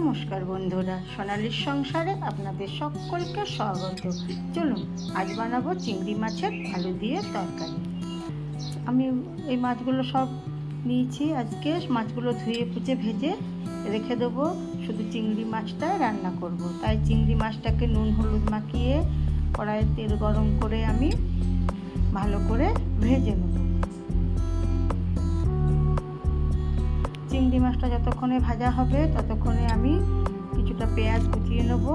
নমস্কার বন্ধুরা, সোনালির সংসারে আপনাদের সকলকে স্বাগত। চলুন আজ বানাবো চিংড়ি মাছের আলু দিয়ে তরকারি। আমি এই মাছগুলো সব নিয়েছি। আজকে মাছগুলো ধুয়ে পুচে ভেজে রেখে দেবো, শুধু চিংড়ি মাছটা রান্না করব। তাই চিংড়ি মাছটাকে নুন হলুদ মাখিয়ে কড়াইয়ে তেল গরম করে আমি ভালো করে ভেজে নেব। চিংড়ি মাছটা যতক্ষণে ভাজা হবে ততক্ষণে আমি কিছুটা পেঁয়াজ কুচিয়ে নেব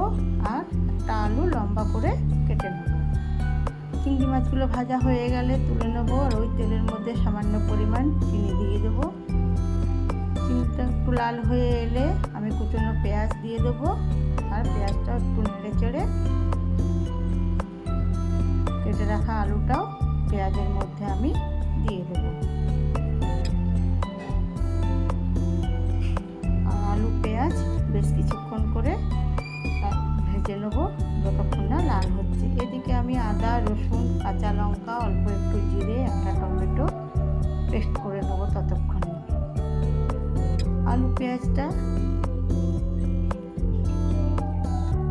আর একটা আলু লম্বা করে কেটে নেব। চিংড়ি মাছগুলো ভাজা হয়ে গেলে তুলে নেব আর ওই তেলের মধ্যে সামান্য পরিমাণ চিনি দিয়ে দেবো। চিনিটা একটু লাল হয়ে এলে আমি কুচনো পেঁয়াজ দিয়ে দেবো আর পেঁয়াজটা একটু নেড়ে চেড়ে কেটে রাখা আলুটাও পেঁয়াজের মধ্যে আমি দিয়ে দেবো। আলু পেঁয়াজ বেশ কিছুক্ষণ করে ভেজে নেবো যতক্ষণ না লাল হচ্ছে। এদিকে আমি আদা রসুন কাঁচা লঙ্কা অল্প একটু জিরে একটা টমেটো পেস্ট করে নেবো। ততক্ষণে আলু পেঁয়াজটা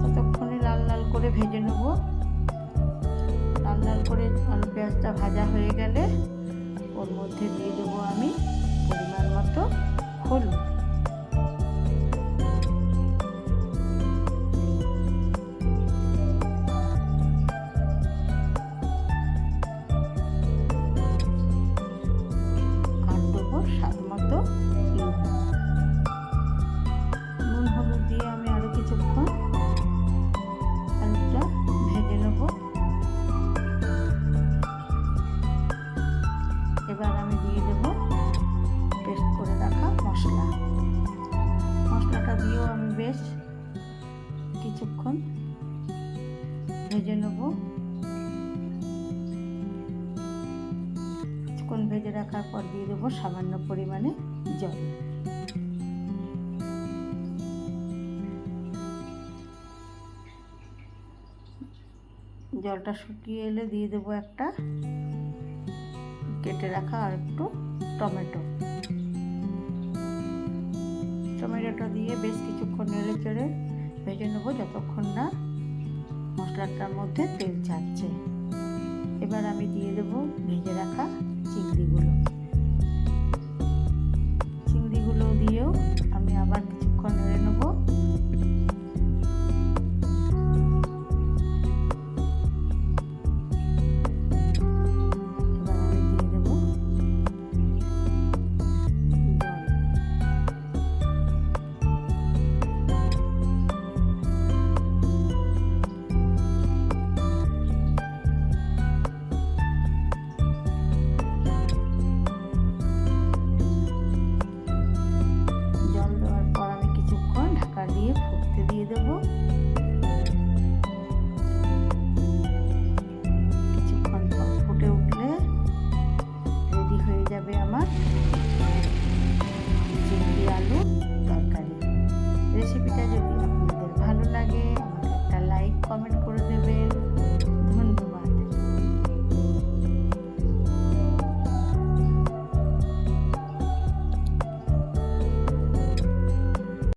ততক্ষণে লাল লাল করে ভেজে নেবো। লাল লাল করে আলু পেঁয়াজটা ভাজা হয়ে গেলে ওর মধ্যে দিয়ে দেবো আমি পরিমাণ মতো হলুদ। স্বাদ মতো নুন হলুদ দিয়ে আমি আরো কিছুক্ষণ আলুটা ভেজে নেব। এবার আমি দিয়ে দেব পেস্ট করে রাখা মশলাটা দিয়েও আমি বেশ কিছুক্ষণ ভেজে নেব। ভেজে রাখার পর দিয়ে দেবো সামান্য পরিমাণে জল। জলটা শুকিয়ে এলে দিয়ে দেবো একটা কেটে রাখা আর একটু টমেটোটা দিয়ে বেশ কিছুক্ষণ নেড়ে চেড়ে ভেজে নেবো যতক্ষণ না মশলাটার মধ্যে তেল ছাড়ছে। এবার আমি দিয়ে দেবো ভেজে রাখা চিংড়িগুলো।